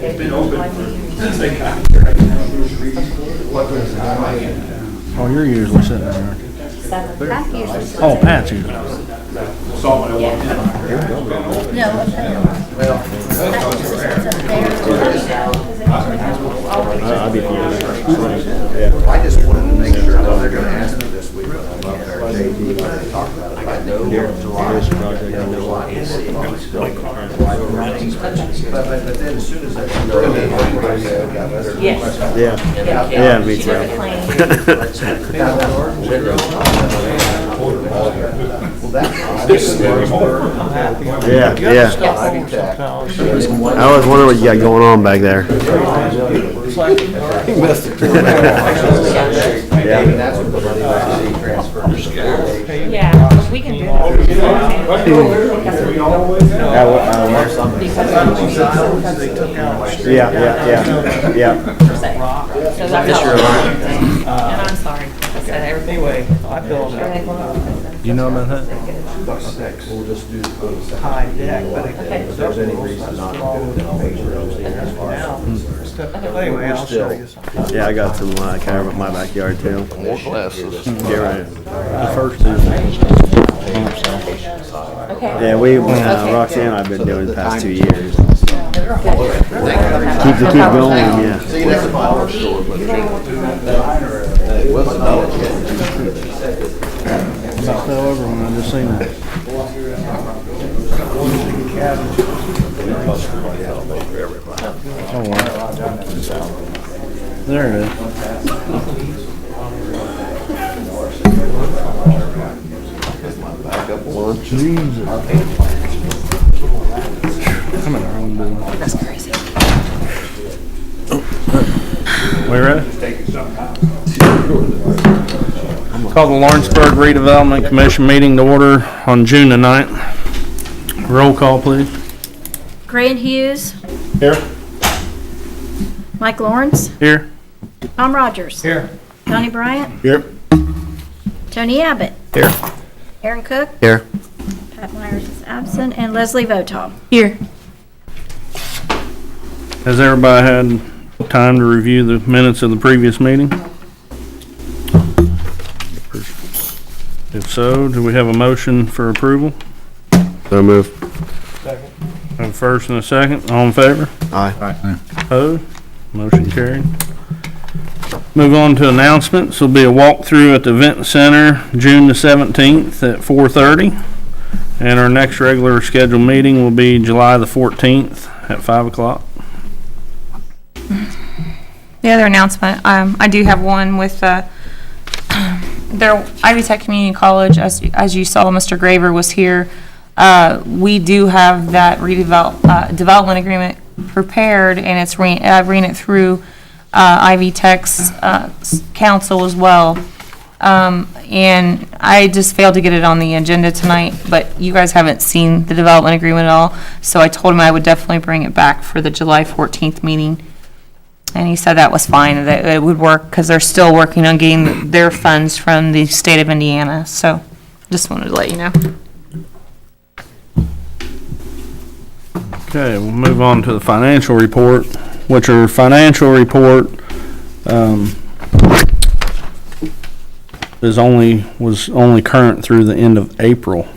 It's been open since they got here. Oh, you're usually sitting there, aren't you? Oh, Pat's usually. Saw when I walked in. I'll be I just wanted to make sure that they're gonna ask me this week about their JD, what they talked about it. I know July. But then as soon as I Yeah, me too. Yeah. I was wondering what you got going on back there. Yeah, we can do Yeah. Because I'm and I'm sorry. Like I said, everything. Anyway, I feel that You know about that? We'll just do the high deck, but if there's any reason not to do it, then I'll make sure now. Anyway, I'll show you something. Yeah, I got some kind of in my backyard too. More classes. Yeah, right. The first is. Okay. Yeah, Roxanne and I've been doing it the past 2 years. Keep going, yeah. See, that's a flower store, but it wasn't About fell over when I just seen that. Oh, wow. There it is. Jesus. I'm in our own business. That's crazy. We ready? Call the Lawrenceburg Redevelopment Commission meeting to order on June the 9th. Roll call, please. Grant Hughes, Here. Mike Lawrence, Here. Tom Rogers, Here. Donnie Bryant, Here. Tony Abbott, Here. Aaron Cook, Here. Pat Myers is absent, and Leslie Votaw. Here. Has everybody had time to review the minutes of the previous meeting? If so, do we have a motion for approval? So move. Second. Have a first and a second. All in favor? Aye. Opposed? Motion carried. Move on to announcements. There'll be a walkthrough at the Event Center June the 17th at 4:30. And our next regular scheduled meeting will be July the 14th at 5 o'clock. The other announcement, I do have one with their Ivy Tech Community College. As you saw, Mr. Graver was here. We do have that development agreement prepared, and I've ran it through Ivy Tech's council as well. And I just failed to get it on the agenda tonight, but you guys haven't seen the development agreement at all, so I told him I would definitely bring it back for the July 14th meeting. And he said that was fine, that it would work, because they're still working on getting their funds from the state of Indiana, so just wanted to let you know. Okay, we'll move on to the financial report, which our financial report was only current through the end of April,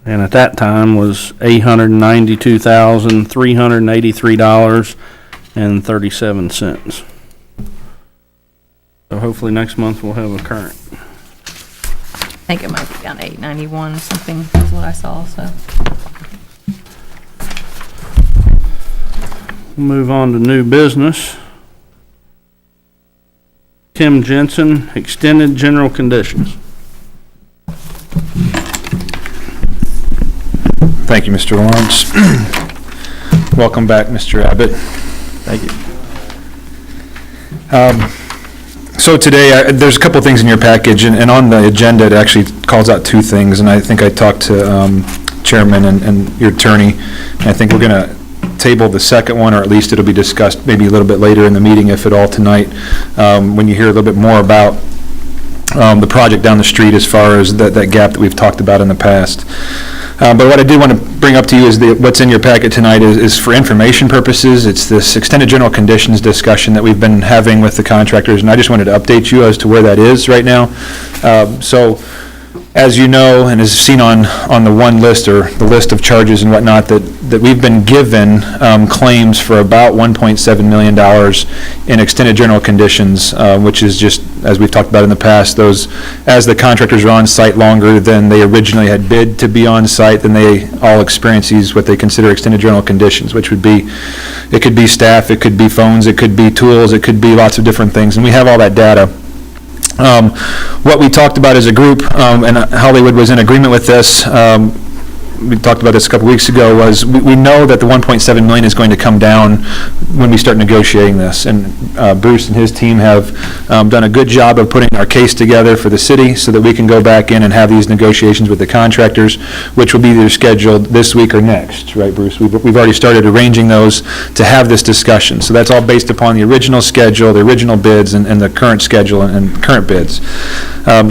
and at that time was $892,383.37. So hopefully next month we'll have a current. I think it might be down to 891 or something, is what I saw, so. Move on to new business. Tim Jensen, extended general conditions. Thank you, Mr. Lawrence. Welcome back, Mr. Abbott. Thank you. So today, there's a couple things in your package, and on the agenda, it actually calls out two things, and I think I talked to Chairman and your attorney, and I think we're going to table the second one, or at least it'll be discussed maybe a little bit later in the meeting, if at all tonight, when you hear a little bit more about the project down the street as far as that gap that we've talked about in the past. But what I did want to bring up to you is what's in your packet tonight is for information purposes. It's this extended general conditions discussion that we've been having with the contractors, and I just wanted to update you as to where that is right now. So, as you know, and as seen on the one list, or the list of charges and whatnot, that we've been given claims for about $1.7 million in extended general conditions, which is just, as we've talked about in the past, those, as the contractors are on site longer than they originally had bid to be on site, then they all experience these, what they consider extended general conditions, which would be, it could be staff, it could be phones, it could be tools, it could be lots of different things, and we have all that data. What we talked about as a group, and Hollywood was in agreement with this, we talked about this a couple weeks ago, was we know that the 1.7 million is going to come down when we start negotiating this. And Bruce and his team have done a good job of putting our case together for the city so that we can go back in and have these negotiations with the contractors, which will be either scheduled this week or next, right, Bruce? We've already started arranging those to have this discussion. So that's all based upon the original schedule, the original bids, and the current schedule and current bids.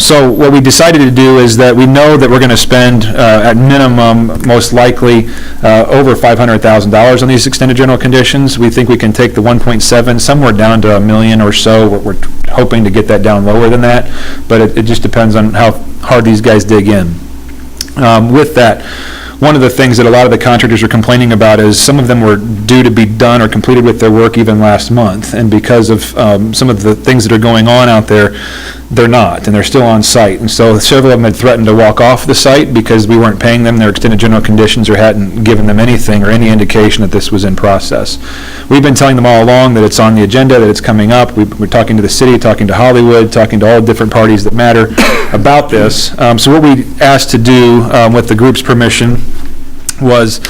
So what we decided to do is that we know that we're going to spend at minimum, most likely, over $500,000 on these extended general conditions. We think we can take the 1.7 somewhere down to $1 million or so. We're hoping to get that down lower than that, but it just depends on how hard these guys dig in. With that, one of the things that a lot of the contractors are complaining about is some of them were due to be done or completed with their work even last month, and because of some of the things that are going on out there, they're not, and they're still on site. And so several of them had threatened to walk off the site because we weren't paying them their extended general conditions or hadn't given them anything or any indication that this was in process. We've been telling them all along that it's on the agenda, that it's coming up. We're talking to the city, talking to Hollywood, talking to all different parties that matter about this. So what we asked to do, with the group's permission, was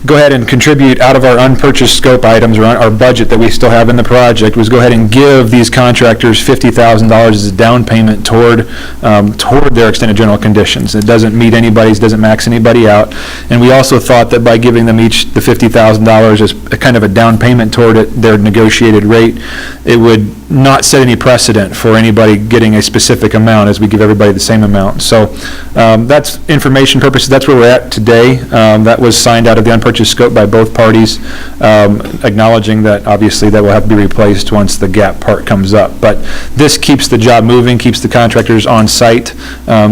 go ahead and contribute out of our unpurchased scope items, or our budget that we still have in the project, was go ahead and give these contractors $50,000 as a down payment toward their extended general conditions. It doesn't meet anybody's, doesn't max anybody out. And we also thought that by giving them each the $50,000 as a kind of a down payment toward their negotiated rate, it would not set any precedent for anybody getting a specific amount, as we give everybody the same amount. So that's information purposes. That's where we're at today. That was signed out of the unpurchased scope by both parties, acknowledging that obviously that will have to be replaced once the gap part comes up. But this keeps the job moving, keeps the contractors on site,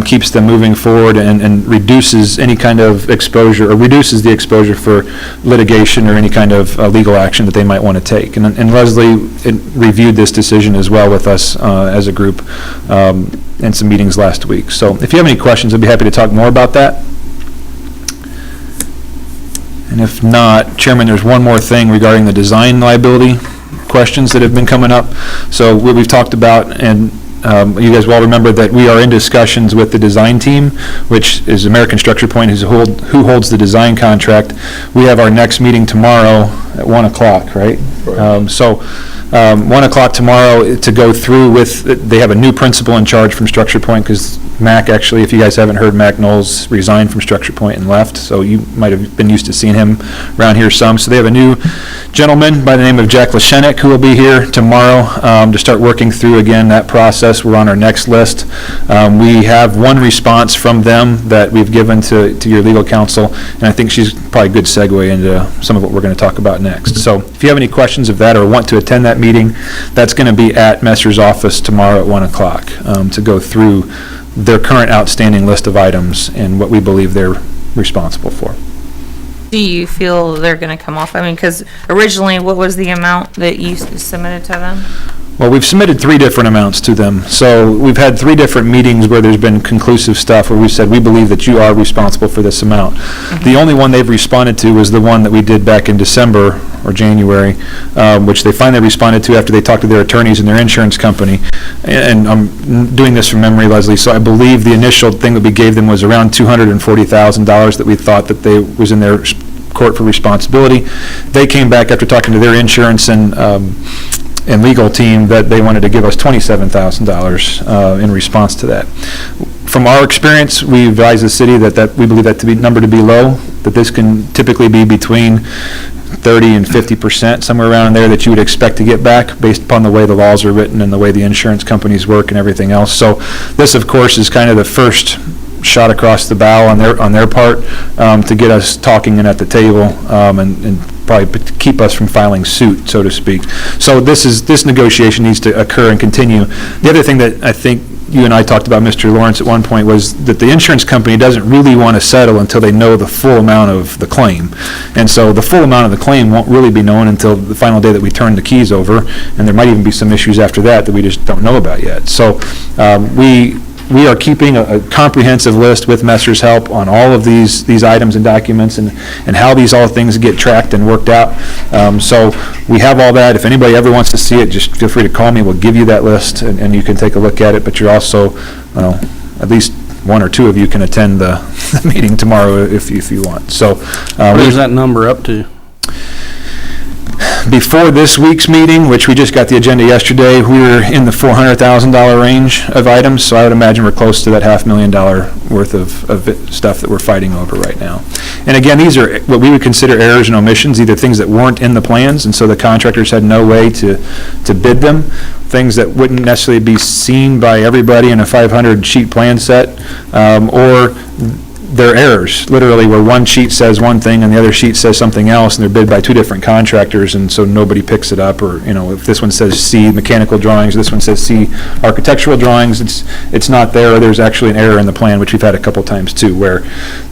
keeps them moving forward, and reduces any kind of exposure, or reduces the exposure for litigation or any kind of legal action that they might want to take. And Leslie reviewed this decision as well with us as a group in some meetings last week. So if you have any questions, I'd be happy to talk more about that. And if not, Chairman, there's one more thing regarding the design liability questions that have been coming up. So what we've talked about, and you guys will remember that we are in discussions with the design team, which is American Structure Point, who holds the design contract. We have our next meeting tomorrow at 1 o'clock, right? 1 o'clock tomorrow to go through with, they have a new principal in charge from Structure Point, because Mac, actually, if you guys haven't heard, Mac Knowles resigned from Structure Point and left, so you might have been used to seeing him around here some. So they have a new gentleman by the name of Jack Lashenik who will be here tomorrow to start working through, again, that process. We're on our next list. We have one response from them that we've given to your legal counsel, and I think she's probably a good segue into some of what we're going to talk about next. So if you have any questions of that or want to attend that meeting, that's going to be at Messer's office tomorrow at 1 o'clock to go through their current outstanding list of items and what we believe they're responsible for. Do you feel they're going to come off? I mean, because originally, what was the amount that you submitted to them? Well, we've submitted 3 different amounts to them. So we've had 3 different meetings where there's been conclusive stuff where we said, we believe that you are responsible for this amount. Mm-hmm. The only one they've responded to was the one that we did back in December or January, which they finally responded to after they talked to their attorneys and their insurance company. And I'm doing this from memory, Leslie, so I believe the initial thing that we gave them was around $240,000 that we thought that they was in their court for responsibility. They came back after talking to their insurance and legal team that they wanted to give us $27,000 in response to that. From our experience, we advise the city that we believe that number to be low, that this can typically be between 30 and 50%, somewhere around there, that you would expect to get back based upon the way the laws are written and the way the insurance companies work and everything else. So this, of course, is kind of the first shot across the bow on their part, to get us talking and at the table, and probably keep us from filing suit, so to speak. So this negotiation needs to occur and continue. The other thing that I think you and I talked about, Mr. Lawrence, at one point, was that the insurance company doesn't really want to settle until they know the full amount of the claim. And so the full amount of the claim won't really be known until the final day that we turn the keys over, and there might even be some issues after that we just don't know about yet. So we are keeping a comprehensive list with Messer's help on all of these items and documents and how these all things get tracked and worked out. So we have all that. If anybody ever wants to see it, just feel free to call me. We'll give you that list and you can take a look at it. But you're also, at least one or two of you can attend the meeting tomorrow if you want. So What is that number up to? before this week's meeting, which we just got the agenda yesterday, we were in the $400,000 range of items, so I would imagine we're close to that $500,000 worth of stuff that we're fighting over right now. And again, these are what we would consider errors and omissions, either things that weren't in the plans, and so the contractors had no way to bid them, things that wouldn't necessarily be seen by everybody in a 500-sheet plan set, or they're errors, literally, where one sheet says one thing and the other sheet says something else, and they're bid by two different contractors, and so nobody picks it up. Or, if this one says C, mechanical drawings, this one says C, architectural drawings, it's not there, or there's actually an error in the plan, which we've had a couple times too, where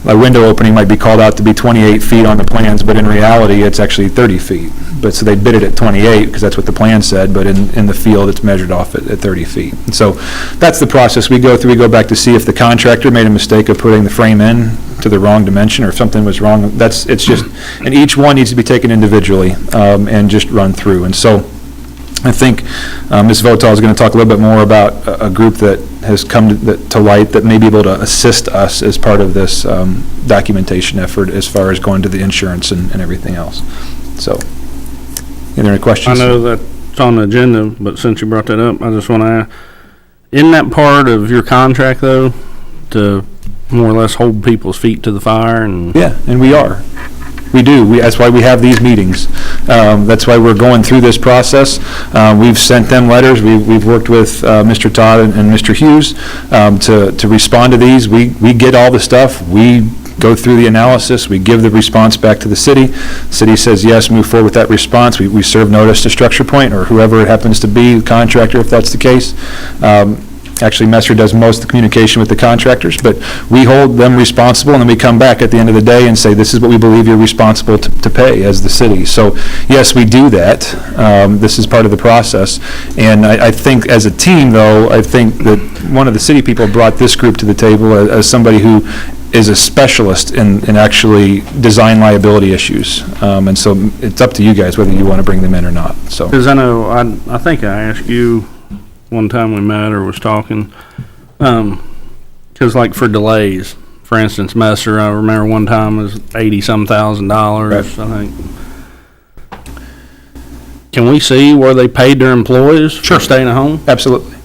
a window opening might be called out to be 28 feet on the plans, but in reality, it's actually 30 feet. But so they bid it at 28, because that's what the plan said, but in the field, it's measured off at 30 feet. And so that's the process we go through. We go back to see if the contractor made a mistake of putting the frame in to the wrong dimension, or if something was wrong. And each one needs to be taken individually, and just run through. And so I think Ms. Votal is going to talk a little bit more about a group that has come to light that may be able to assist us as part of this documentation effort as far as going to the insurance and everything else. So, are there any questions? I know that's on the agenda, but since you brought that up, I just want to ask, isn't that part of your contract, though, to more or less hold people's feet to the fire? And Yeah, and we are. We do. That's why we have these meetings. That's why we're going through this process. We've sent them letters. We've worked with Mr. Todd and Mr. Hughes to respond to these. We get all the stuff. We go through the analysis. We give the response back to the city. City says yes, move forward with that response. We serve notice to Structure Point, or whoever it happens to be, the contractor, if that's the case. Actually, Messer does most of the communication with the contractors, but we hold them responsible, and then we come back at the end of the day and say, this is what we believe you're responsible to pay as the city. So, yes, we do that. This is part of the process. And I think as a team, though, I think that one of the city people brought this group to the table as somebody who is a specialist in actually design liability issues. And so it's up to you guys whether you want to bring them in or not. So, because I know, I think I asked you one time we met or was talking, because like for delays, for instance, Messer, I remember one time was $80-some thousand, I think. Can we see where they paid their employees for staying at home? Absolutely.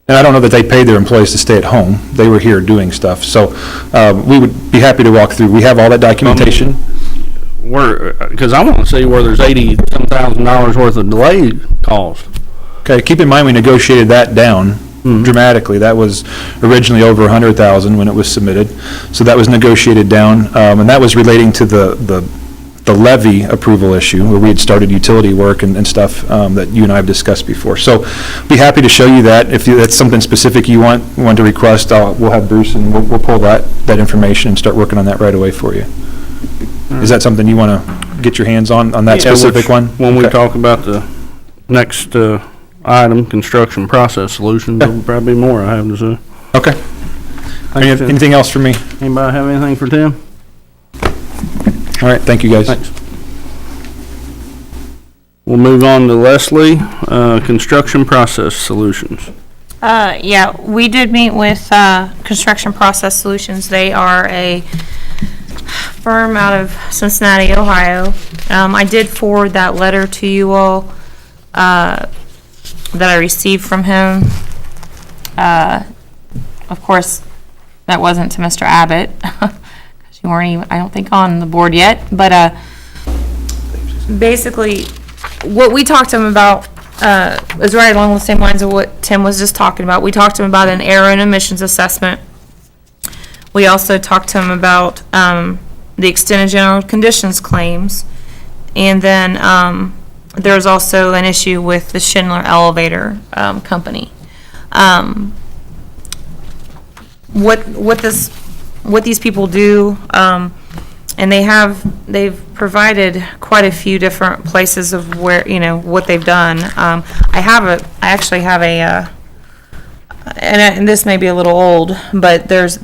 And I don't know that they paid their employees to stay at home. They were here doing stuff. So we would be happy to walk through. We have all that documentation. Because I want to see where there's $80-some thousand worth of delay caused. Okay, keep in mind we negotiated that down dramatically. That was originally over $100,000 when it was submitted. So that was negotiated down, and that was relating to the levy approval issue, where we had started utility work and stuff that you and I have discussed before. So be happy to show you that. If that's something specific you want to request, we'll have Bruce and we'll pull that information and start working on that right away for you. Is that something you want to get your hands on that specific one? When we talk about the next item, construction process solutions, there'll probably be more I have to say. Okay. Anything else for me? Anybody have anything for Tim? All right, thank you, guys. Thanks. We'll move on to Leslie, construction process solutions. Yeah, we did meet with Construction Process Solutions. They are a firm out of Cincinnati, Ohio. I did forward that letter to you all that I received from him. Of course, that wasn't to Mr. Abbott, because you weren't even, I don't think, on the board yet. But basically, what we talked to him about is right along the same lines of what Tim was just talking about. We talked to him about an error and emissions assessment We also talked to him about the extended general conditions claims. And then there's also an issue with the Schindler Elevator Company. What these people do, and they've provided quite a few different places of where, what they've done. I actually have and this may be a little old, but there's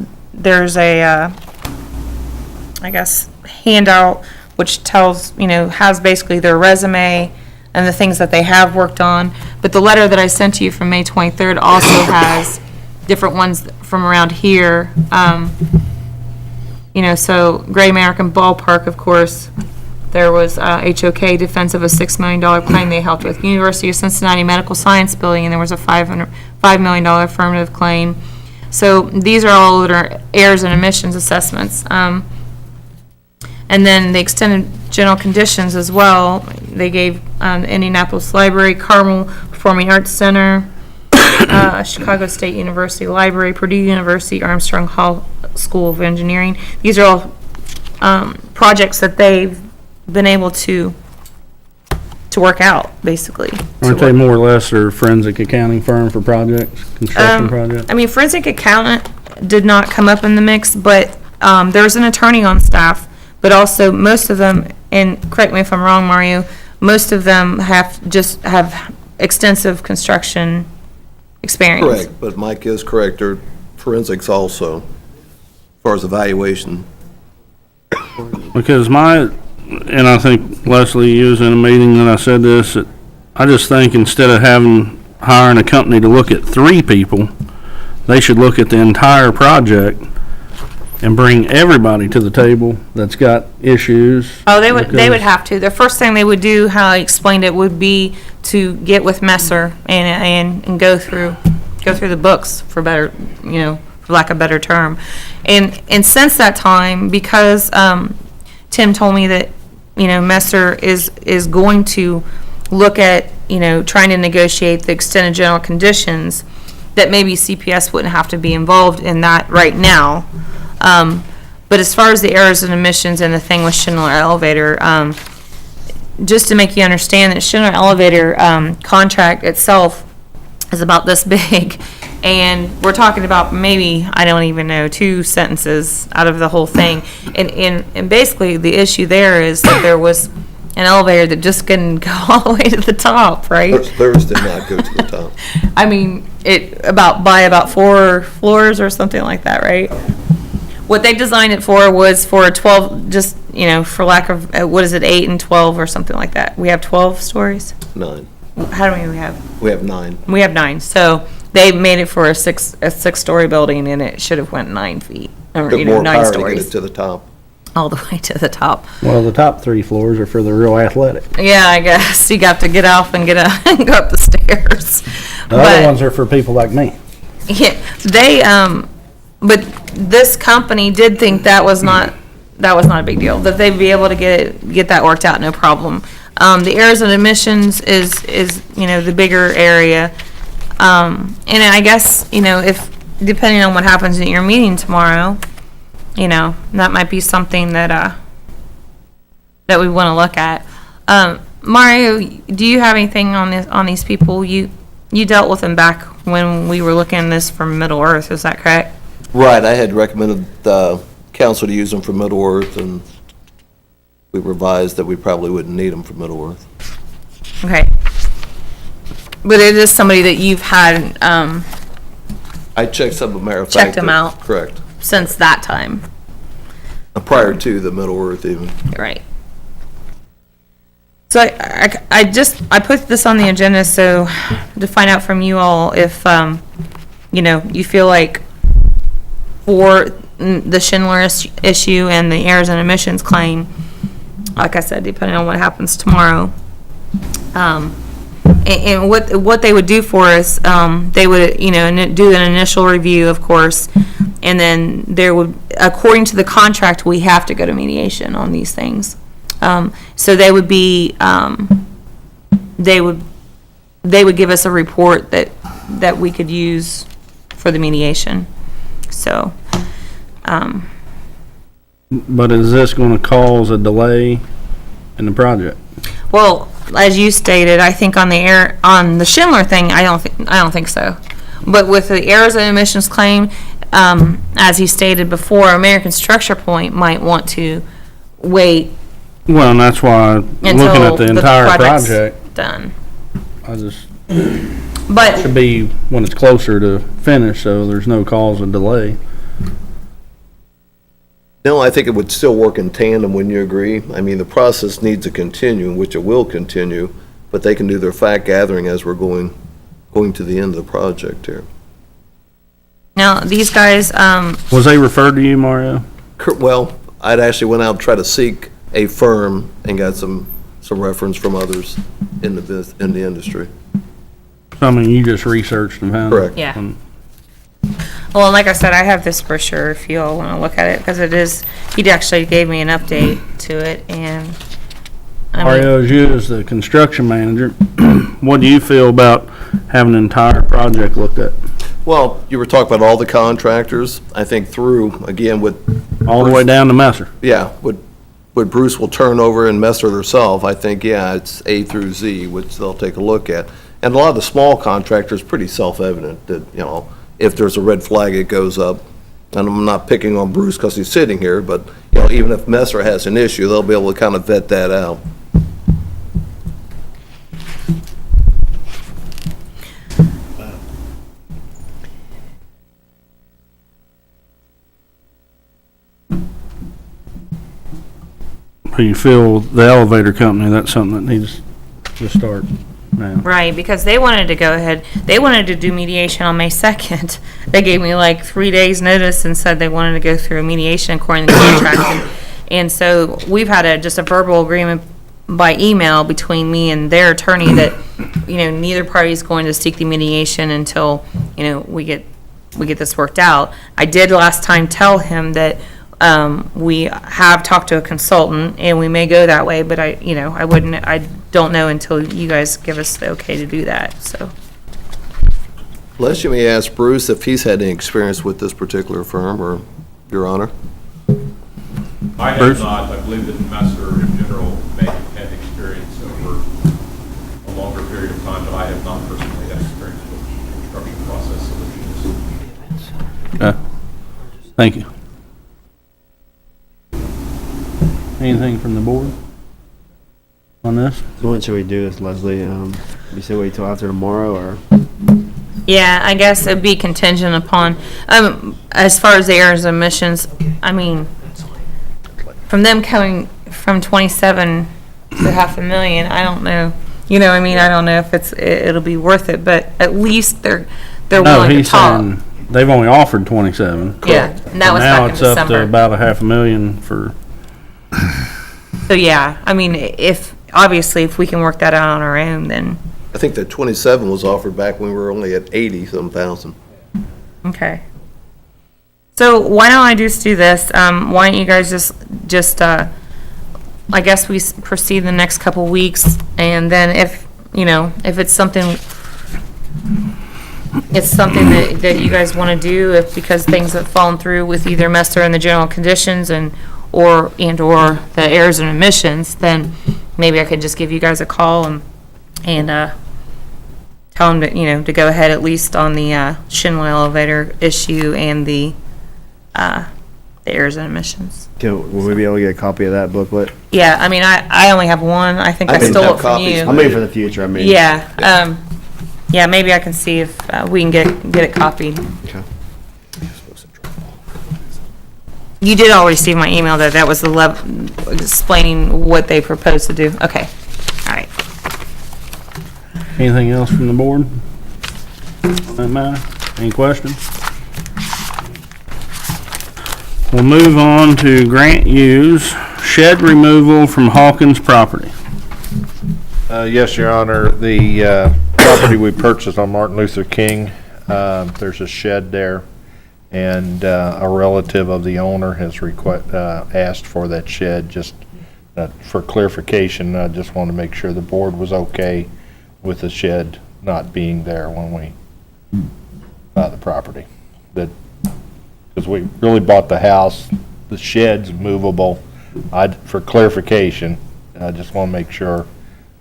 a, I guess, handout which tells, has basically their resume and the things that they have worked on. But the letter that I sent to you from May 23rd also has different ones from around here. So Great American Ballpark, of course, there was HOK defense of a $6 million claim they helped with. University of Cincinnati Medical Science Building, and there was a $5 million affirmative claim. So these are all that are errors and omissions assessments. And then the extended general conditions as well. They gave Indianapolis Library, Carmel Performing Arts Center, Chicago State University Library, Purdue University, Armstrong Hall School of Engineering. These are all projects that they've been able to work out, basically. Aren't they more or less a forensic accounting firm for projects, construction projects? I mean, forensic accountant did not come up in the mix, but there's an attorney on staff. But also, most of them, and correct me if I'm wrong, Mario, most of them have extensive construction experience. Correct, but Mike is correct, there are forensics also, as far as evaluation. Because and I think Leslie, you was in a meeting and I said this, that I just think instead of hiring a company to look at 3 people, they should look at the entire project and bring everybody to the table that's got issues. Oh, they would have to. The first thing they would do, how I explained it, would be to get with Messer and go through the books, for better, for lack of a better term. And since that time, because Tim told me that, Messer is going to look at, trying to negotiate the extended general conditions, that maybe CPS wouldn't have to be involved in that right now. But as far as the errors and omissions and the thing with Schindler Elevator, just to make you understand that Schindler Elevator contract itself is about this big, and we're talking about maybe, I don't even know, 2 sentences out of the whole thing. And basically the issue there is that there was an elevator that just couldn't go all the way to the top, right? Theirs did not go to the top. I mean, by about 4 floors or something like that, right? What they designed it for was for a 12, just, for lack of, 8 and 12 or something like that. We have 12 stories? 9. How many do we have? We have 9. We have 9. So they made it for a 6-story building, and it should have went 9 feet, or, Took more 9 power to get stories. it to the top. All the way to the top. Well, the top 3 floors are for the real athletic. Yeah, I guess. You got to get off and and go up the stairs. The other ones are for people like me. Yeah, but this company did think that was not a big deal, that they'd be able to get that worked out, no problem. The errors and omissions is the bigger area. And I guess, if, depending on what happens at your meeting tomorrow, that might be something that we want to look at. Mario, do you have anything on these people? You dealt with them back when we were looking at this from Middle Earth, is that correct? Right, I had recommended the council to use them for Middle Earth, and we revised that we probably wouldn't need them for Middle Earth. Okay. But it is somebody that you've had I checked some, of matter of fact. checked them out Correct. since that time. Prior to the Middle Earth even. Right. So I put this on the agenda so to find out from you all if, you feel like for the Schindler issue and the errors and omissions claim, like I said, depending on what happens tomorrow, and what they would do for us, they would, do an initial review, of course, and then there would, according to the contract, we have to go to mediation on these things. So they would be, they would give us a report that we could use for the mediation. So, But is this gonna cause a delay in the project? Well, as you stated, I think on the Schindler thing, I don't think so. But with the errors and omissions claim, as he stated before, American Structure Point might want to wait Well, and that's why, looking until at the entire project's project, done. I just, But should be when it's closer to finish, so there's no cause of delay. No, I think it would still work in tandem, wouldn't you agree? I mean, the process needs to continue, which it will continue, but they can do their fact gathering as we're going to the end of the project here. now these guys, Was they referred to you, Mario? Well, I'd actually went out and tried to seek a firm and got some reference from others in the industry. I mean, you just researched and found it. Correct. Yeah. Well, like I said, I have this brochure if you all want to look at it, because it is, he actually gave me an update to it, and I mean, Mario, as you as the construction manager, what do you feel about having an entire project looked at? Well, you were talking about all the contractors, I think through, again, with, All the way down to Messer? yeah, what Bruce will turn over and Messer herself, I think, yeah, it's A through Z, which they'll take a look at. And a lot of the small contractors, pretty self-evident that, you know, if there's a red flag, it goes up. And I'm not picking on Bruce because he's sitting here, but, you know, even if Messer has an issue, they'll be able to kind of vet that out. Do you feel the elevator company, that's something that needs to start now? right, because they wanted to go ahead, they wanted to do mediation on May 2nd. They gave me like 3 days' notice and said they wanted to go through a mediation according to the contract. And so we've had just a verbal agreement by email between me and their attorney that, you know, neither party is going to seek the mediation until, you know, we get this worked out. I did last time tell him that we have talked to a consultant and we may go that way, but I don't know until you guys give us the okay to do that, so. Les, you may ask Bruce if he's had any experience with this particular firm, or Your Honor. I have Bruce? not. I believe that Messer in general may have had experience over a longer period of time, but I have not personally had experience with construction process solutions. Okay. Thank you. Anything from the board on this? So when should we do this, Leslie? You say wait till after tomorrow, or? Yeah, I guess it'd be contingent upon, as far as the errors and omissions, I mean, from them coming from 27 to $500,000, I don't know. You know, I mean, I don't know if it'll be worth it, but at least they're No, willing to he's talk. saying they've only offered 27. Yeah, and that was Now back in it's up to December. about $500,000 for, So, yeah, I mean, obviously, if we can work that out on our own, then, I think that 27 was offered back when we were only at 80-some thousand. okay. So why don't I just do this? Why don't you guys just I guess we proceed the next couple weeks, and then if it's something that you guys want to do, if because things have fallen through with either Messer and the general conditions or the errors and omissions, then maybe I could just give you guys a call and tell them to go ahead at least on the Schindler elevator issue and the errors and omissions. Will we be able to get a copy of that booklet? Yeah, I mean, I only have one. I think I didn't stole have it from copies. you. I mean, for the future, I mean. Yeah, yeah, maybe I can see if we can get it copied. Okay. You did all receive my email, though. That was the explaining what they proposed to do. Okay, all right. anything else from the board? That matter? Any questions? We'll move on to grant use, shed removal from Hawkins property. Yes, Your Honor, the property we purchased on Martin Luther King, there's a shed there, and a relative of the owner has asked for that shed. Just for clarification, I just want to make sure the board was okay with the shed not being there when we buy the property. That because we really bought the house, the shed's movable. For clarification, I just want to make sure.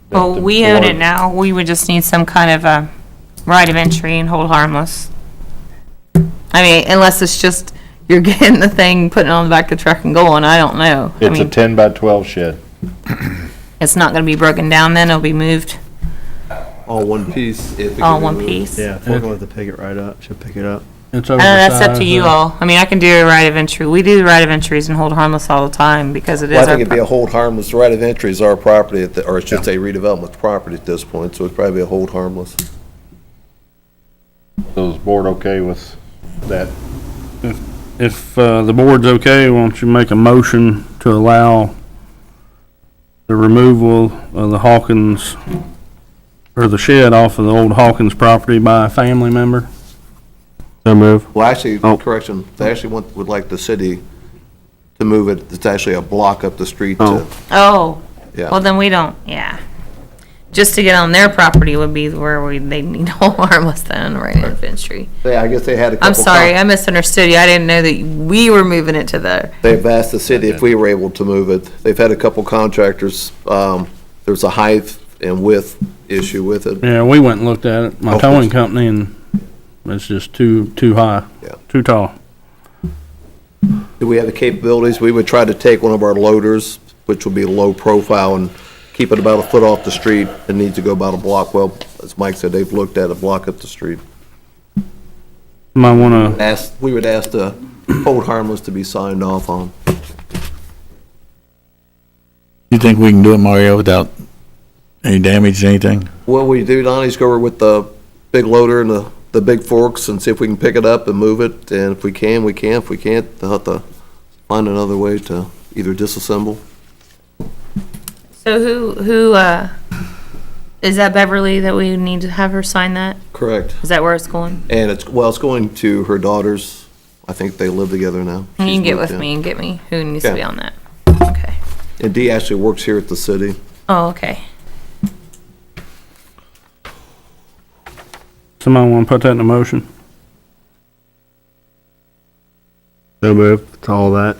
that Well, the we own it board- now. We would just need some kind of a right of entry and hold harmless. I mean, unless it's just, you're getting the thing, putting it on the back of the truck and going, I don't know. I It's a mean, 10 by 12 shed. it's not gonna be broken down then, it'll be moved All one piece. if it can all be one moved. piece? Yeah, forklift to pick it right up, should pick it up. It's I know, that's up to you oversized, all. I mean, I can do a right of entry. We do the right of entries and hold harmless all the time because it Well, I is our. think it'd be a hold harmless, the right of entry is our property, or it should say redevelopment property at this point, so it'd probably be a hold harmless. So is the board okay with that? If the board's okay, won't you make a motion to allow the removal of the Hawkins, or the shed off of the old Hawkins property by a family member? So move. Well, actually, Oh. correction, they actually would like the city to move it, it's actually a block up the street to, Oh. Oh, yeah. well, then we don't, yeah. Just to get on their property would be where they need hold harmless then, right of entry. I guess they had a couple. I'm sorry, I misunderstood you. I didn't know that we were moving it to the, They've asked the city if we were able to move it. They've had a couple contractors, there's a height and width issue with it. Yeah, we went and looked at it, my Oh, towing please. company, and it's just too high, Yeah. too tall. Do we have the capabilities? We would try to take one of our loaders, which would be low profile, and keep it about a foot off the street. It needs to go about a block. Well, as Mike said, they've looked at a block up the street. Might wanna, We would ask the hold harmless to be signed off on. You think we can do it, Mario, without any damage, anything? What we do, Donnie, is go over with the big loader and the big forks and see if we can pick it up and move it. And if we can, we can. If we can't, they'll have to find another way to either disassemble. so who, is that Beverly that we need to have her sign that? Correct. Is that where it's going? And it's going to her daughters. I think they live together now. You can She's get moved with in. me and get me who needs to be Yeah. on that. Okay. And Dee actually works here at the city. Oh, okay. somebody wanna put that in a motion? So move to all that.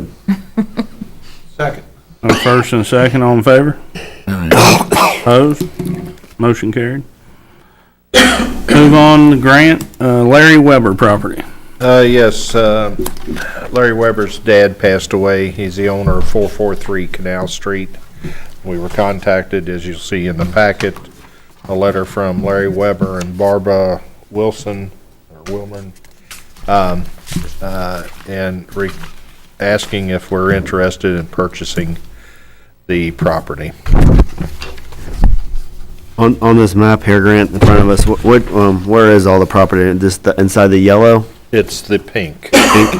Second. A first and a second, all in favor? Opposed? Motion carried. Move on to Grant, Larry Weber property. Yes, Larry Weber's dad passed away. He's the owner of 443 Canal Street. We were contacted, as you'll see in the packet, a letter from Larry Weber and Barbara Wilson, or Wilman, and asking if we're interested in purchasing the property. On this map here, Grant, in front of us, where is all the property? Just inside the yellow? It's the pink. Pink?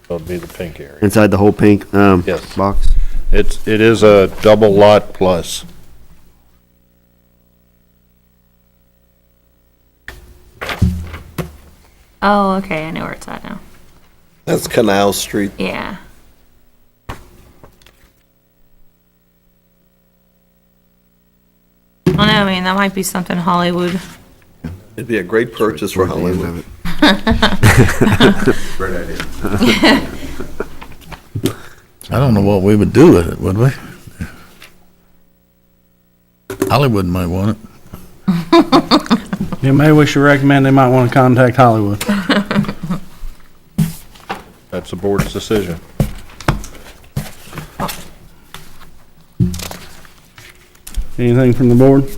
So it'd be the pink area. Inside the whole pink, Yes. box? It is a double lot plus. Oh, okay, I know where it's at now. That's Canal Street. Yeah. I don't know, I mean, that might be something Hollywood. It'd be a great purchase for Towards the end Hollywood. of it. Great idea. I don't know what we would do with it, would we? Hollywood might want it. Yeah, maybe we should recommend they might wanna contact Hollywood. That's the board's decision. Anything from the board?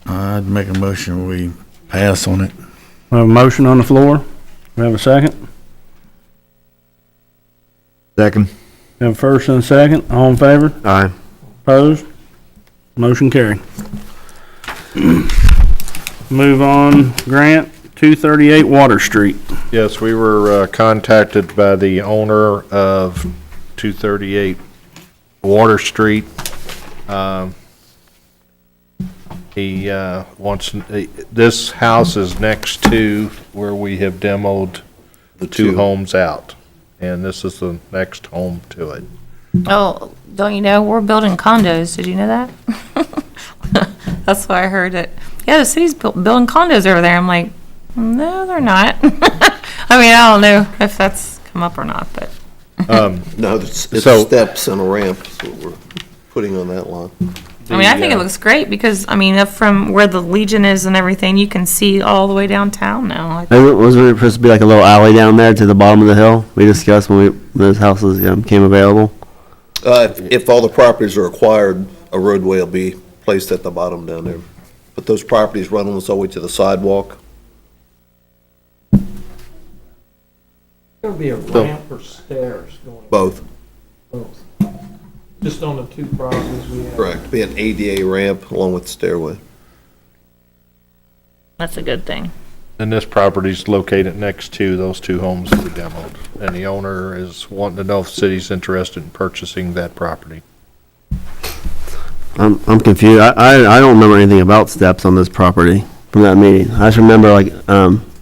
I'd make a motion, we pass on it. We have a motion on the floor. We have a second. Second. We have a first and a second. All in favor? Aye. Opposed? Motion carried. Move on, Grant, 238 Water Street. Yes, we were contacted by the owner of 238 Water Street. He wants, this house is next to where we have demoed the two homes out, and this is the next home to it. Oh, don't you know, we're building condos, did you know that? That's why I heard it. Yeah, the city's building condos over there, I'm like, no, they're not. I mean, I don't know if that's come up or not, but. No, it's So- steps and a ramp is what we're putting on that lot. I mean, I think it looks great because, I mean, up from where the Legion is and everything, you can see all the way downtown now. Wasn't it supposed to be like a little alley down there to the bottom of the hill? We discussed when those houses came available. If all the properties are acquired, a roadway will be placed at the bottom down there. But those properties run almost all the way to the sidewalk. There'll be a ramp or stairs going. Both, Both. Just on the two properties we have. correct. Be an ADA ramp along with the stairway. That's a good thing. And this property's located next to those two homes that we demoed. And the owner is wanting to know if the city's interested in purchasing that property. I'm confused. I don't remember anything about steps on this property from that meeting. I just remember like,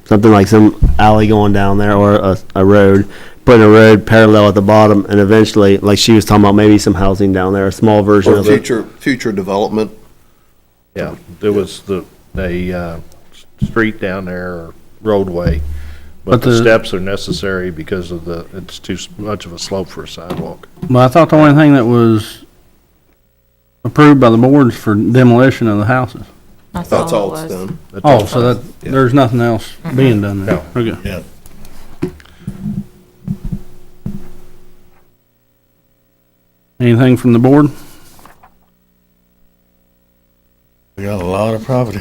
something like some alley going down there or a road, putting a road parallel at the bottom and eventually, like she was talking about, maybe some housing down there, a small version Or of it. future development. Yeah, there was a street down there, or roadway, But but the the- steps are necessary because of it's too much of a slope for a sidewalk. Well, I thought the only thing that was approved by the boards for demolition of the houses. That's all it's done. That's Oh, all. so that, there's nothing else being done there? No. Okay. Yeah. Anything from the board? We got a lot of property.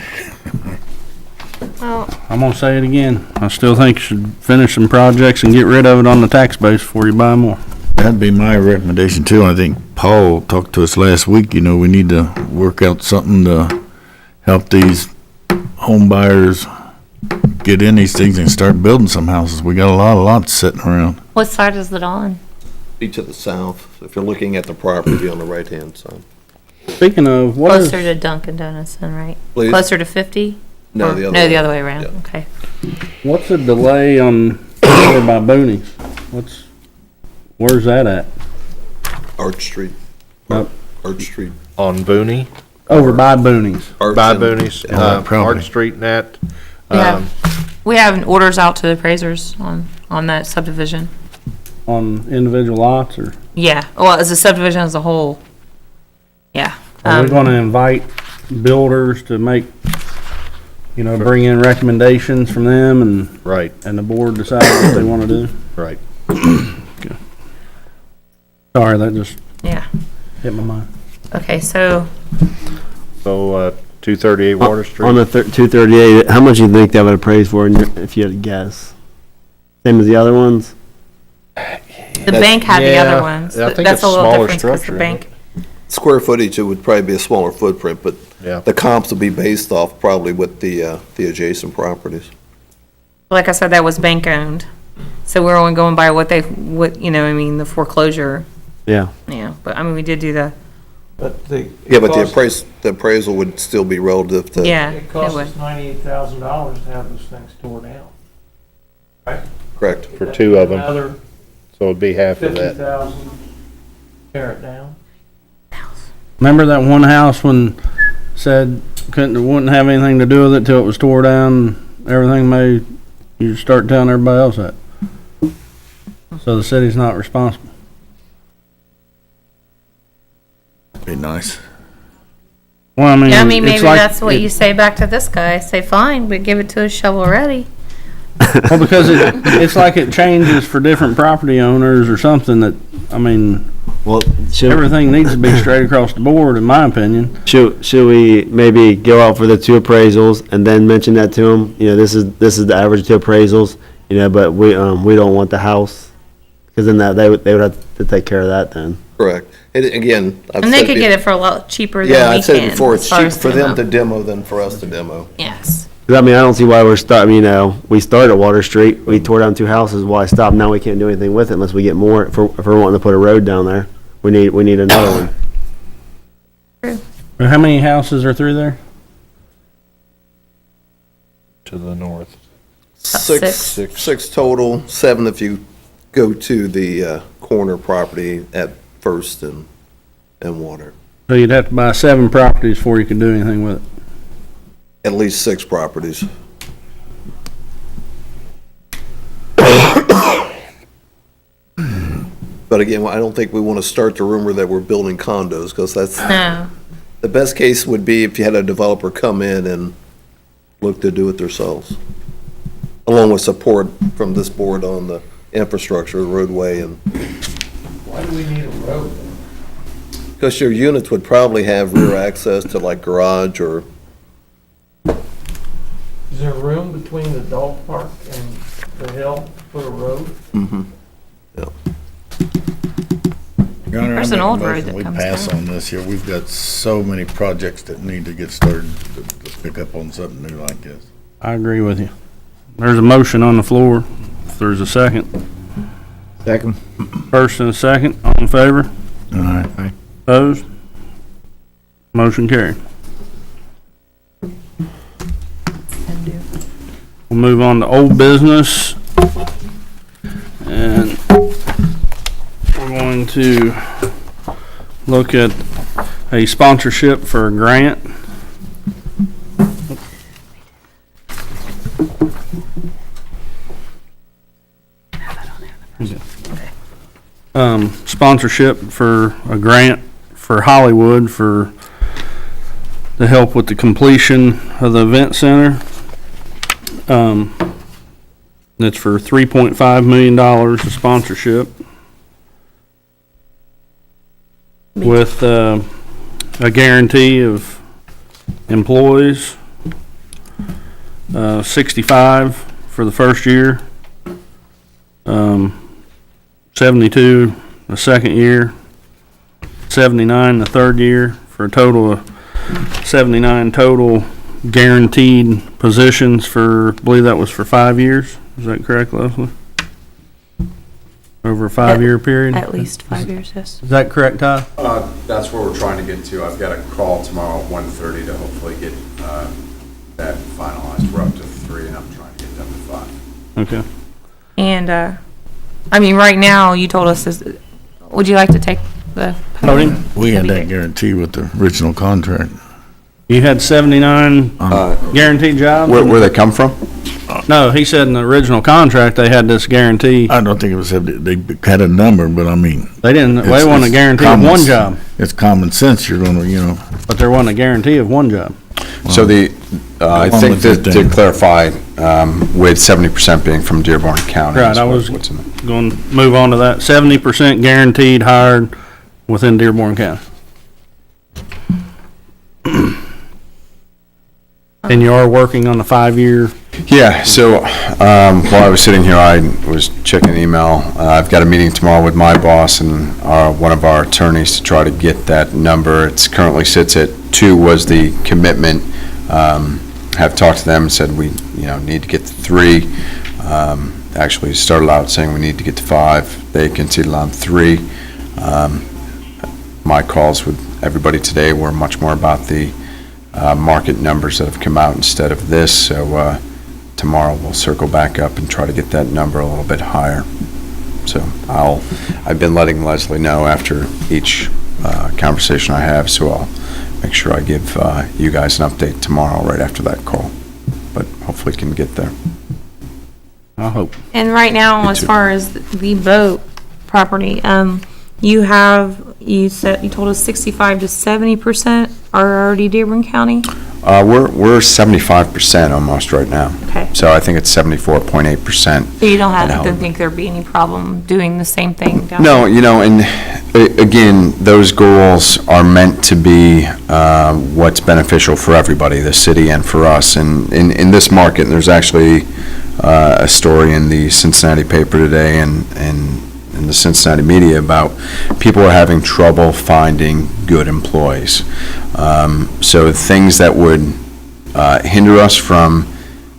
Well, I'm gonna say it again. I still think you should finish some projects and get rid of it on the tax base before you buy more. That'd be my recommendation too. I think Paul talked to us last week, we need to work out something to help these home buyers get in these things and start building some houses. We got a lot of lots sitting around. what side is it on? Be to the south, if you're looking at the property on the right-hand side. Speaking of, what is, Closer to Dunkin' Donuts then, right? Please? Closer to 50? No, Or- the other No, way. the other way around, Yeah. okay. what's the delay on, over by Boonies? Where's that at? Arch Street. Up. Arch Street. On Booney, Over by Boonies, Arch by and- Booney's, Yeah. property. Arch Street and that. Yeah. Um, We have orders out to the appraisers on that subdivision. on individual lots, or Yeah, well, as a subdivision as a whole. Yeah. are we gonna invite builders to make, bring in recommendations from them Right, and the board decide what they wanna do? right. Sorry, that just Yeah, hit my mind. okay, so, So, 238 Water Street. On the 238, how much do you think that would appraise for if you had to guess? Same as the other ones? the bank had the yeah, other ones. I think That's it's a little smaller different because the structure, bank, Square footage, it would probably be a smaller footprint, but Yeah. the comps will be based off probably with the adjacent properties. like I said, that was bank owned. So we're only going by the foreclosure, Yeah. but I mean, we did do the, But the. Yeah, but the appraisal would still be relative to. yeah, It it costs would. us $98,000 to have those things torn down. Right? Correct. For two of them. Another So it'd be half of that. 50,000, tear it down. Remember that one house when said wouldn't have anything to do with it till it was tore down, everything made, you start telling everybody else that. So the city's not responsible. Be nice. Well, I mean, Yeah, I mean, it's maybe like- that's what you say back to this guy, say, fine, but give it to us shovel ready. Well, because it's like it changes for different property owners or something that, I mean, Well, everything needs to be straight across the board, in my opinion. should we maybe go out for the two appraisals and then mention that to them? This is the average two appraisals, but we don't want the house. Because then they would have to take care of that then. Correct. And again, I've And they said could be- get it for a lot cheaper than we Yeah, can. I said before, it's as far cheap as for them to demo. demo than for us to demo. Yes. 'Cause, I don't see why we're we started at Water Street, we tore down two houses, why stop? Now we can't do anything with it unless we get more, if we're wanting to put a road down there. We need another one. How many houses are through there? To the north. Six total, 7 if you go to the corner property at First and Water. So you'd have to buy 7 properties before you could do anything with it. At least 6 properties. But again, I don't think we want to start the rumor that we're building condos, because that's, No. the best case would be if you had a developer come in and look to do it themselves, along with support from this board on the infrastructure, the roadway, and, Why do we need a road? because your units would probably have rear access to like garage or, Is there room between the dog park and the hill for a road? Your Honor, I There's make an a old road motion that we comes pass down. on this here. We've got so many projects that need to get started to pick up on something new like this. I agree with you. There's a motion on the floor. If there's a second. Second. First and a second, all in favor? All right. Opposed? Motion carried. We'll move on to old business. And we're going to look at a sponsorship for a grant. Sponsorship for a grant for Hollywood for the help with the completion of the event center. That's for $3.5 million of sponsorship with a guarantee of employees, 65 for the first year, 72 the second year, 79 the third year, for a total of 79 total guaranteed positions for, I believe that was for 5 years. Is that correct, Leslie? Over a 5-year period? At least 5 years, yes. Is that correct, Ty? That's where we're trying to get to. I've got a call tomorrow at 1:30 to hopefully get that finalized. We're up to 3, and I'm trying to get them to 5. Okay. And, I mean, right now, you told us this, would you like to take the podium? We had that guarantee with the original contract. You had 79 guaranteed jobs? Where they come from? No, he said in the original contract, they had this guarantee. I don't think it was, they had a number, but I mean. They didn't, they it's- want a it's guarantee of common one s- job, It's common sense, you're gonna, but there wasn't a guarantee of one job. So I One think with that the to thing. clarify, with 70% being from Dearborn County. Right, is I was what's in it. going to move on to that. 70% guaranteed hired within Dearborn County. And you are working on a 5-year, Yeah, so while I was sitting here, I was checking email. I've got a meeting tomorrow with my boss and one of our attorneys to try to get that number. It's currently sits at 2 was the commitment. Have talked to them and said we need to get to 3. Actually started out saying we need to get to 5. They conceded on 3. My calls with everybody today were much more about the market numbers that have come out instead of this. So tomorrow we'll circle back up and try to get that number a little bit higher. So I've been letting Leslie know after each conversation I have, so I'll make sure I give you guys an update tomorrow right after that call. But hopefully can get there. I hope. And right now, as far as the boat property, you told us 65 to 70% are already Dearborn County? We're 75% almost right now. Okay. So I think it's 74.8%. So you don't And have to how- think there'd be any problem doing the same thing down No, there? and again, those goals are meant to be what's beneficial for everybody, the city and for us. And in this market, there's actually a story in the Cincinnati paper today and in the Cincinnati media about people are having trouble finding good employees. So things that would hinder us from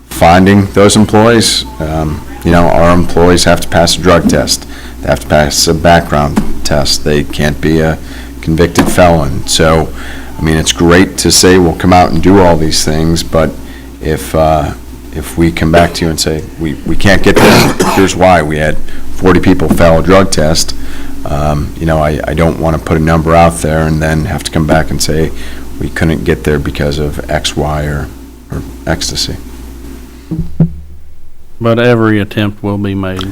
finding those employees, our employees have to pass a drug test. They have to pass a background test. They can't be a convicted felon. So, I mean, it's great to say we'll come out and do all these things, but if we come back to you and say, we can't get there, here's why. We had 40 people fail a drug test. I don't want to put a number out there and then have to come back and say, we couldn't get there because of X, Y, or ecstasy. But every attempt will be made.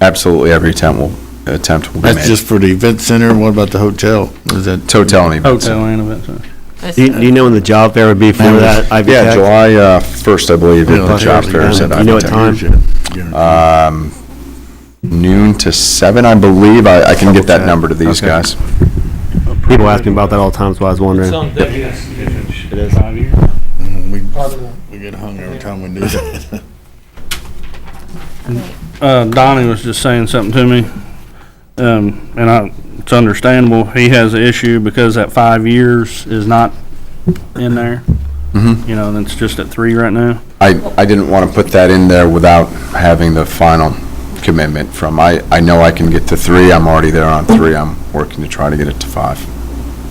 Absolutely, every attempt attempt will be made. That's just for the event center, what about the hotel? Is that? Hotel and events. Hotel and event center. Do you know when the job fair would be for that? Ivy Yeah, Tech? July 1st, I believe, Yeah, the job fair is at You know what Ivy Tech. time? Noon to 7, I believe. I can get that number to these Okay. guys. People ask me about that all the time, so I was wondering. Some days, It is. 5 years. part of the We get hung every time we do that. Donnie was just saying something to me, it's understandable. He has an issue because that 5 years is not in there. Mhm. You know, and it's just at 3 right now. I didn't want to put that in there without having the final commitment from, I know I can get to 3, I'm already there on 3, I'm working to try to get it to 5.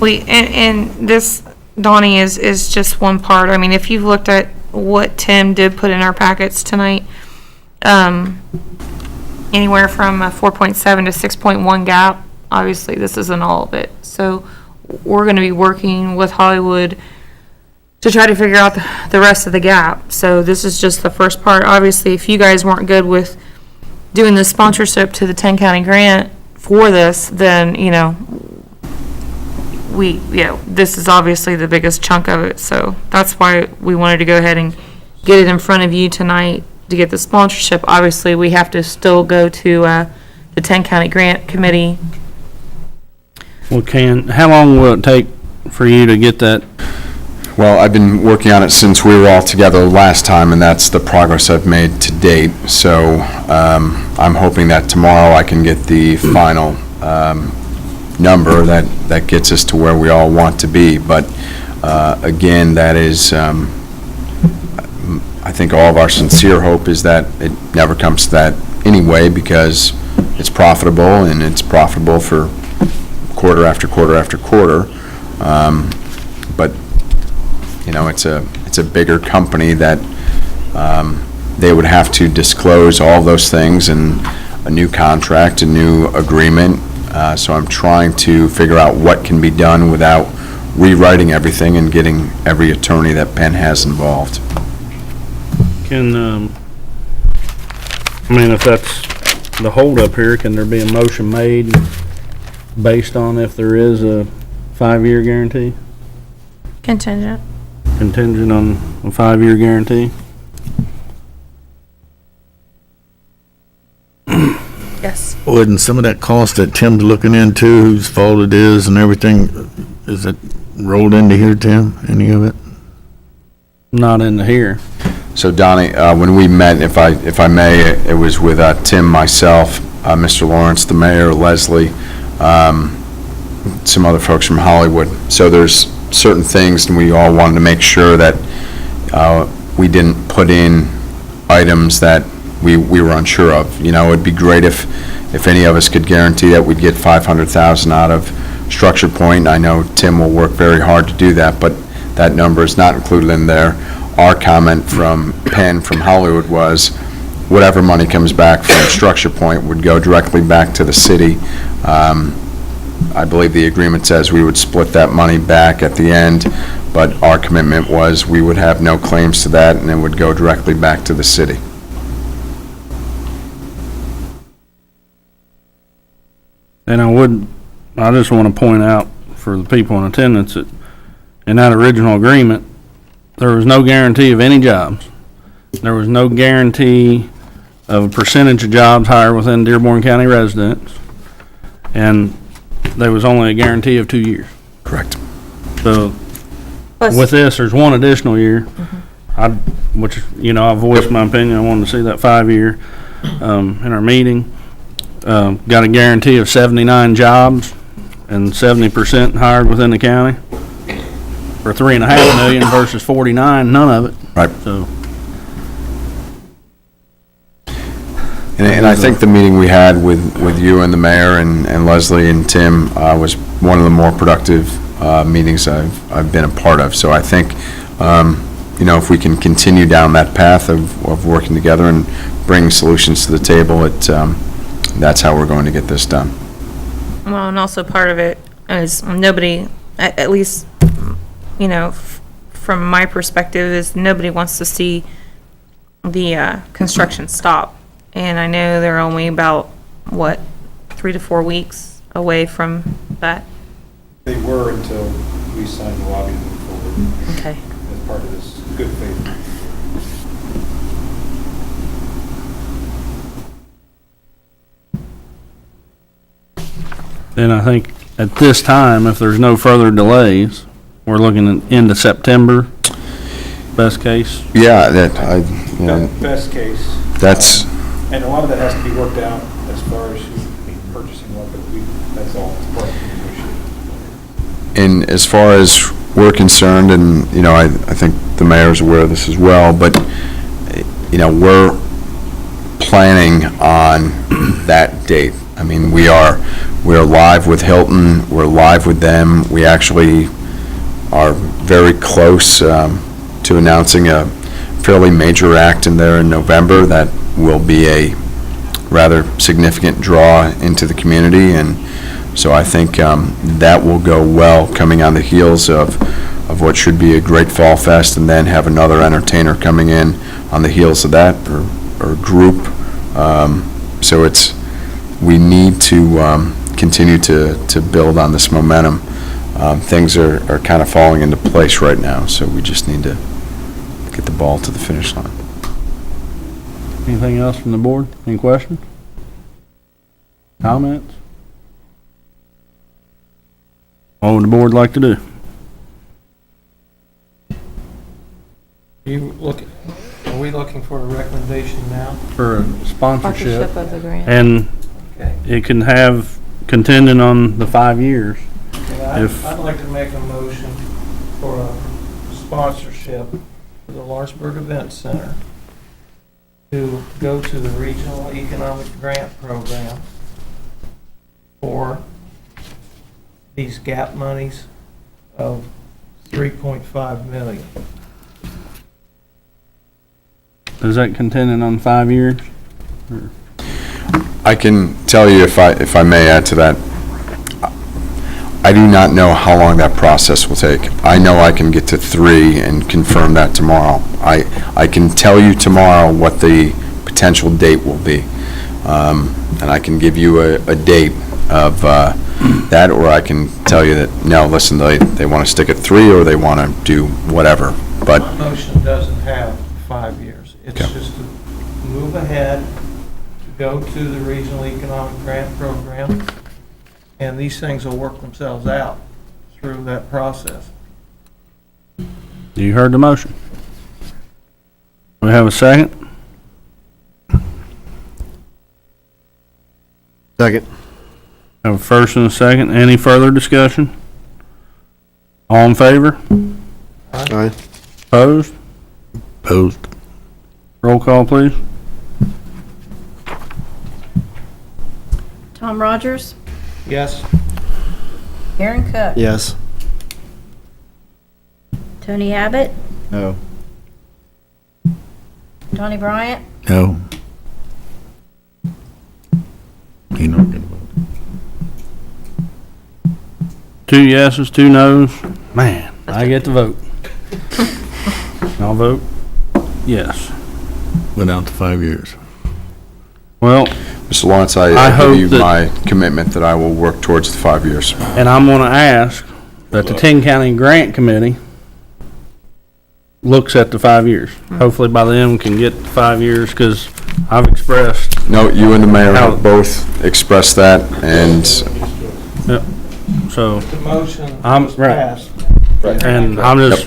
And this, Donnie, is just one part. I mean, if you've looked at what Tim did put in our packets tonight, anywhere from a 4.7 to 6.1 gap, obviously this isn't all of it. So we're gonna be working with Hollywood to try to figure out the rest of the gap. So this is just the first part. Obviously, if you guys weren't good with doing the sponsorship to the 10-county grant for this, then, this is obviously the biggest chunk of it. So that's why we wanted to go ahead and get it in front of you tonight to get the sponsorship. Obviously, we have to still go to the 10-county grant committee. Well, how long will it take for you to get that? Well, I've been working on it since we were all together last time, and that's the progress I've made to date. So I'm hoping that tomorrow I can get the final number that gets us to where we all want to be. But again, that is, I think all of our sincere hope is that it never comes to that anyway, because it's profitable, and it's profitable for quarter after quarter after quarter. But it's a bigger company that they would have to disclose all those things, and a new contract, a new agreement. So I'm trying to figure out what can be done without rewriting everything and getting every attorney that Penn has involved. If that's the holdup here, can there be a motion made based on if there is a 5-year guarantee? Contingent. Contingent on a 5-year guarantee? Yes. Wouldn't some of that cost that Tim's looking into, whose fault it is and everything, is it rolled into here, Tim, any of it? Not into here. So Donnie, when we met, if I may, it was with Tim, myself, Mr. Lawrence, the mayor, Leslie, some other folks from Hollywood. So there's certain things, and we all wanted to make sure that we didn't put in items that we were unsure of. It'd be great if any of us could guarantee that we'd get $500,000 out of Structure Point. I know Tim will work very hard to do that, but that number is not included in there. Our comment from Penn, from Hollywood, was whatever money comes back from Structure Point would go directly back to the city. I believe the agreement says we would split that money back at the end, but our commitment was we would have no claims to that, and it would go directly back to the city. And I just want to point out for the people in attendance that in that original agreement, there was no guarantee of any jobs. There was no guarantee of a percentage of jobs hired within Dearborn County residents. And there was only a guarantee of 2 years. Correct. So Plus- with this, there's one additional year. I voiced my opinion. I wanted to see that 5-year in our meeting. Got a guarantee of 79 jobs and 70% hired within the county for $3.5 million versus 49, none of it. Right. So And I think the meeting we had with you and the mayor and Leslie and Tim was one of the more productive meetings I've been a part of. So I think, if we can continue down that path of working together and bringing solutions to the table, that's how we're going to get this done. Well, and also part of it is nobody, at least, from my perspective, is nobody wants to see the construction stop. And I know they're only about, 3 to 4 weeks away from that? They were until we signed the lobby to move forward Okay. as part of this good faith. Then I think at this time, if there's no further delays, we're looking at end of September, best case. Yeah, you know, Best case. that's, And a lot of that has to be worked out as far as purchasing what, but that's all part of the negotiation. and as far as we're concerned, and, you know, I think the mayor's aware of this as well, but, you know, we're planning on that date. I mean, we're live with Hilton, we're live with them. We actually are very close to announcing a fairly major act in there in November that will be a rather significant draw into the community, and so I think that will go well coming on the heels of what should be a great Fall Fest, and then have another entertainer coming in on the heels of that, or group. So we need to continue to build on this momentum. Things are kind of falling into place right now, so we just need to get the ball to the finish line. Anything else from the board? Any questions? Comments? What would the board like to do? Are we looking for a recommendation now? For a sponsorship, of the grant. and Okay. it can have contingent on the 5 years. If- I'd like to make a motion for a sponsorship for the Lawrenceburg Event Center to go to the Regional Economic Grant Program for these gap monies of $3.5 million. Is that contingent on 5 years? I can tell you, if I may add to that, I do not know how long that process will take. I know I can get to 3 and confirm that tomorrow. I can tell you tomorrow what the potential date will be. And I can give you a date of that, or I can tell you that, no, listen, they want to stick at 3, or they want to do whatever. But My motion doesn't have 5 years. It's Okay. just to move ahead, to go to the Regional Economic Grant Program, and these things will work themselves out through that process. You heard the motion. We have a second? Second. Have a first and a second. Any further discussion? All in favor? Aye. Opposed? Opposed. Roll call, please. Tom Rogers, Yes? Aaron Cook, Yes. Tony Abbott, No. Donnie Bryant, No. You know. 2 yeses, 2 nos. Man, I get to vote. I'll vote yes. Went out to 5 years. Well, Mr. Lawrence, I I hope give you that- my commitment that I will work towards the 5 years. and I'm gonna ask that the 10 County Grant Committee looks at the 5 years. Hopefully by then we can get the 5 years, because I've expressed, No, you and the mayor How- have both expressed that, and so, The motion I'm- was right. passed. and I'm just,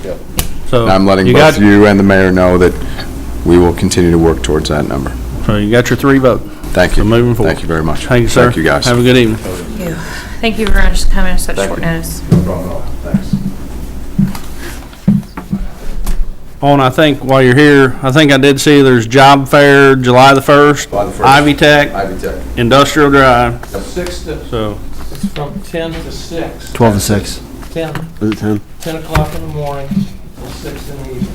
so. I'm letting you both got- you and the mayor know that we will continue to work towards that number. So you got your 3 votes. Thank you. So moving forward. Thank you very much. Thank you, sir. Thank you, guys. Have a good evening. Thank you for just coming at such short notice. Oh, and I think while you're here, I think I did see there's job fair July the 1st. July the 1st. Ivy Tech, Ivy Tech. Industrial Drive, 6 to, so. it's from 10 to 6. 12 to 6. 10, Was it 10? 10 o'clock in the morning till 6 in the evening.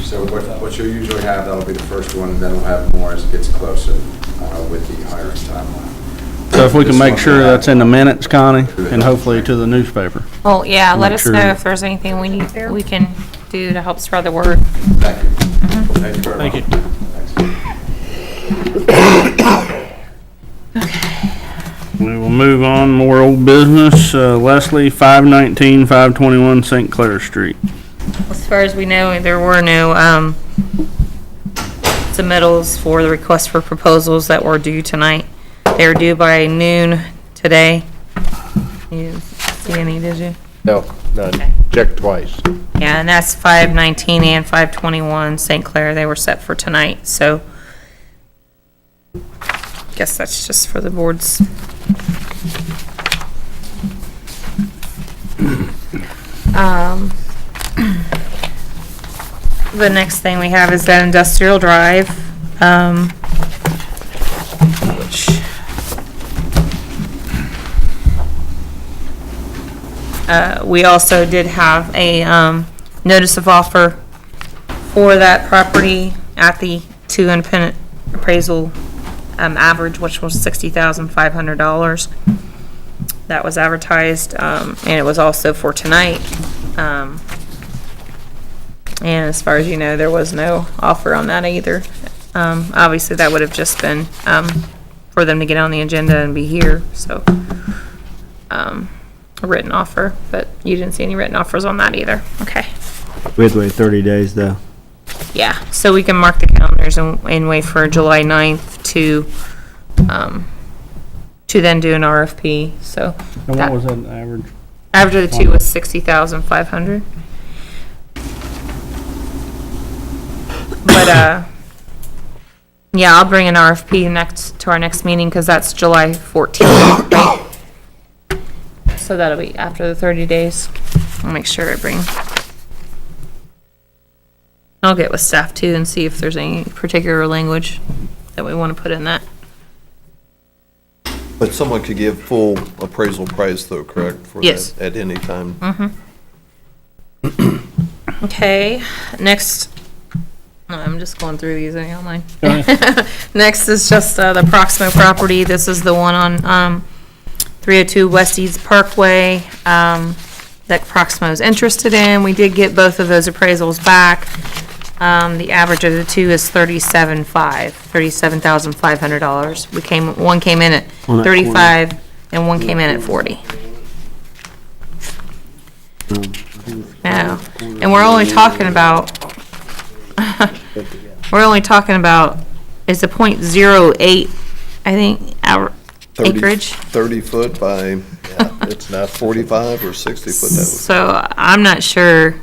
So what you'll usually have, that'll be the first one, and then we'll have more as it gets closer with the hiring timeline. So if we can This make one sure will have- that's in the minutes, Connie, and hopefully to the newspaper. Well, yeah, let Make us sure- know if there's anything we can do to help spread the word. Thank you. Thank you very much. Thank you. Thanks. We will we'll move on, more old business. Leslie, 519, 521 St. Clair Street. As far as we know, there were no submittals for the request for proposals that were due tonight. They were due by noon today. You see any, did you? No, none. Check twice. Yeah, and that's 519 and 521 St. Clair. They were set for tonight, so guess that's just for the board's. The next thing we have is that Industrial Drive, which we also did have a notice of offer for that property at the 2 independent appraisal average, which was $60,500. That was advertised, and it was also for tonight. And as far as you know, there was no offer on that either. Obviously, that would have just been for them to get on the agenda and be here, so a written offer, but you didn't see any written offers on that either. Okay. We have to wait 30 days, though. Yeah, so we can mark the calendars and wait for July 9th to then do an RFP, so. And what was that average? Average of the two was 60,500. But, yeah, I'll bring an RFP to our next meeting, because that's July 14th, right? So that'll be after the 30 days. I'll make sure I bring. I'll get with staff too and see if there's any particular language that we want to put in that. But someone could give full appraisal price though, correct? For Yes. that at any time? Okay, next, I'm just going through these, are you online? Go ahead. Next is just the Proximo property. This is the one on 302 West East Parkway that Proximo is interested in. We did get both of those appraisals back. The average of the two is $37,500. One came in at 35 and one came in at 40. Now, and we're only talking about, it's a .08, I think, our 30 acreage. 30 foot by, yeah, it's not 45 or 60 foot. That was. So I'm not sure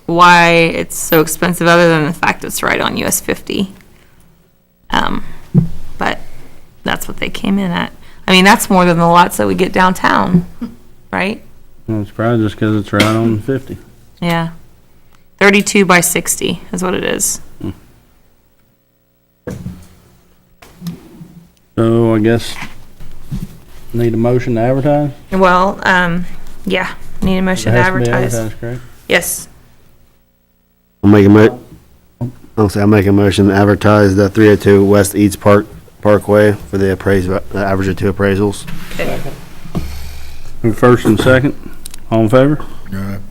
why it's so expensive, other than the fact it's right on US 50. But that's what they came in at. I mean, that's more than the lots that we get downtown, right? Well, it's probably just because it's right on 50. Yeah. 32 by 60 is what it is. So I guess need a motion to advertise? Well, yeah, need a motion to It has be advertise. advertised, correct? Yes. I'll make a motion to advertise the 302 West East Parkway for the average of two appraisals. First and second, all in favor?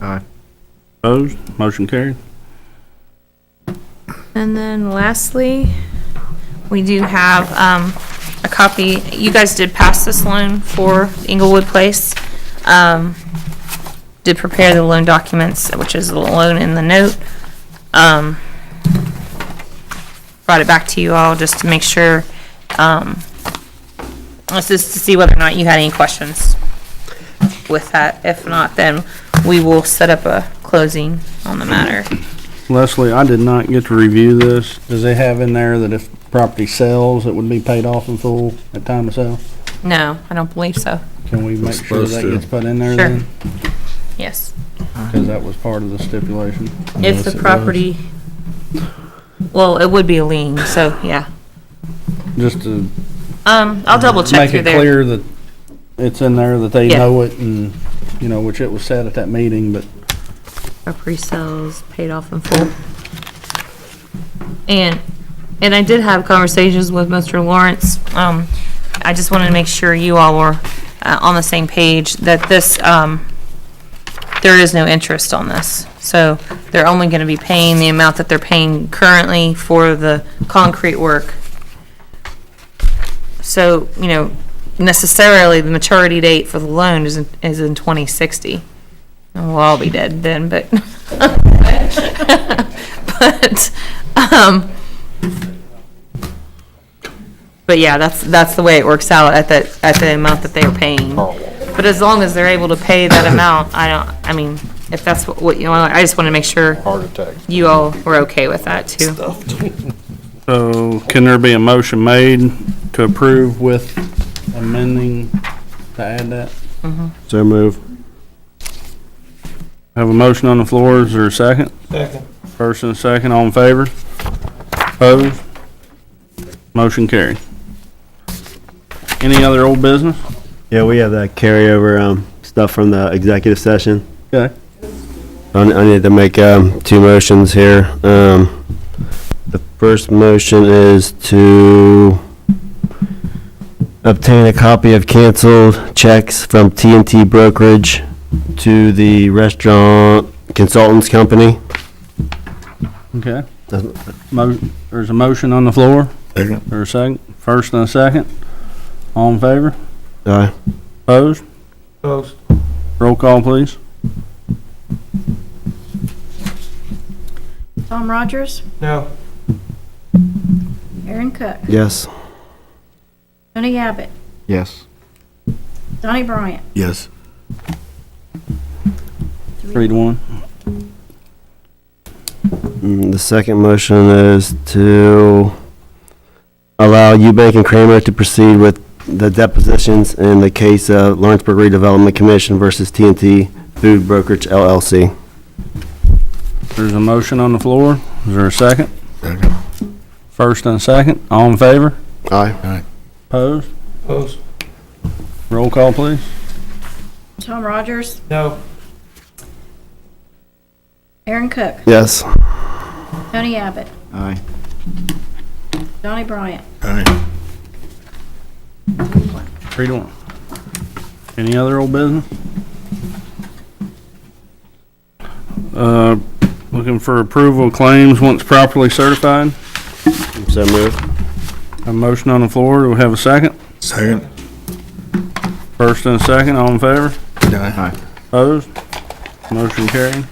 Aye. Opposed? Motion carried. And then lastly, we do have a copy. You guys did pass this loan for Inglewood Place. Did prepare the loan documents, which is the loan in the note. Brought it back to you all just to make sure, this is to see whether or not you had any questions with that. If not, then we will set up a closing on the matter. Leslie, I did not get to review this. Does they have in there that if property sells, it would be paid off in full at time of sale? No, I don't believe so. Can we make sure supposed that to. gets put in there Sure. then? Yes. Because that was part of the stipulation. If Yes, the it was. property, well, it would be a lien, so, yeah. Just to I'll double check make through it there. clear that it's in there, that they Yeah. know it, and, you know, which it was said at that meeting, but Property sales paid off in full. And I did have conversations with Mr. Lawrence. I just wanted to make sure you all were on the same page that this, there is no interest on this. So they're only gonna be paying the amount that they're paying currently for the concrete work. So, you know, necessarily the maturity date for the loan is in 2060. We'll all be dead then, but, but yeah, that's the way it works out at the amount that they're paying. But as long as they're able to pay that amount, I mean, if that's what you want, I just want to make sure Heart attack. you all were okay with that too. So can there be a motion made to approve with amending to add that? So move. Have a motion on the floor, is there a second? Second. First and a second, all in favor? Opposed? Motion carried. Any other old business? Yeah, we have that carryover, stuff from the executive session. Okay. I need to make, 2 motions here. The first motion is to obtain a copy of canceled checks from T&T Brokerage to the Restaurant Consultants Company. Okay. There's a motion on the floor. Second. Or a second? First and a second. All in favor? Aye. Opposed? Opposed. Roll call, please. Tom Rogers, No. Aaron Cook, Yes. Tony Abbott, Yes. Donnie Bryant, Yes. 3-1. The second motion is to allow Eubank and Kramer to proceed with the depositions in the case of Lawrenceburg Redevelopment Commission versus T&T Food Brokerage LLC. There's a motion on the floor. Is there a second? Second. First and a second. All in favor? Aye. Opposed? Opposed. Roll call, please. Tom Rogers, No. Aaron Cook, Yes. Tony Abbott, Aye. Donnie Bryant, Aye. 3-1. Any other old business? Looking for approval of claims once properly certified. So moved. A motion on the floor. Do we have a second? Second. First and a second. All in favor? Aye. Opposed? Motion carried.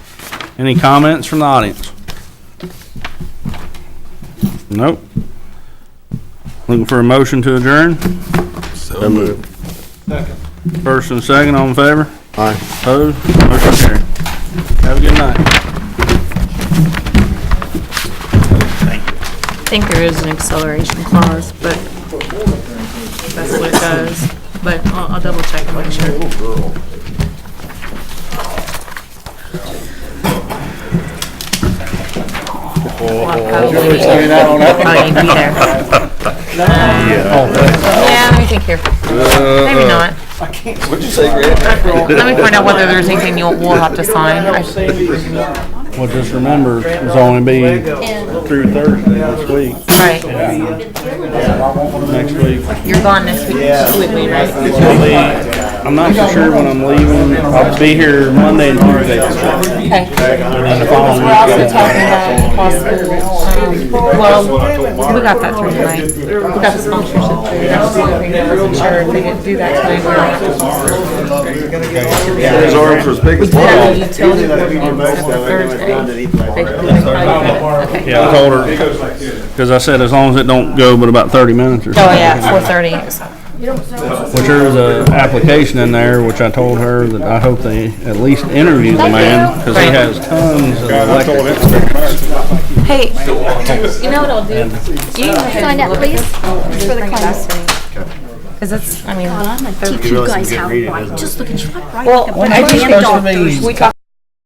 Any comments from the audience? Nope. Looking for a motion to adjourn. So moved. Second. First and second. All in favor? Aye. Opposed? Motion carried. Have a good night. I think there is an acceleration clause, but that's what it does. But I'll double check and make sure. Probably need to be there. Yeah, let me think here. Maybe not. What'd you say, Grant? Let me find out whether there's anything we'll have to sign. Well, just remember, it's only be through Thursday this week. Right. Next week. You're gone next week with me, right? I'll leave. I'm not so sure when I'm leaving. I'll be here Monday and Tuesday. Okay. And the following We're also week. talking about possible, well, we got that through tonight. We got the sponsorship through. That was the only thing that wasn't sure if they didn't do that tonight. His arms was big as Yeah, well. the utility except for Thursday. Okay. Yeah, I told her, because I said as long as it don't go but about 30 minutes or Oh, something. yeah, 4:30. Which there was a application in there, which I told her that I hope they at least interview the man, because he has tons of electric experience. Hey, you know what I'll do? You Sign up, please. For the claims. Because it's, I mean, I'm gonna teach you guys how to write. Just look at you, write. well, I just, we talked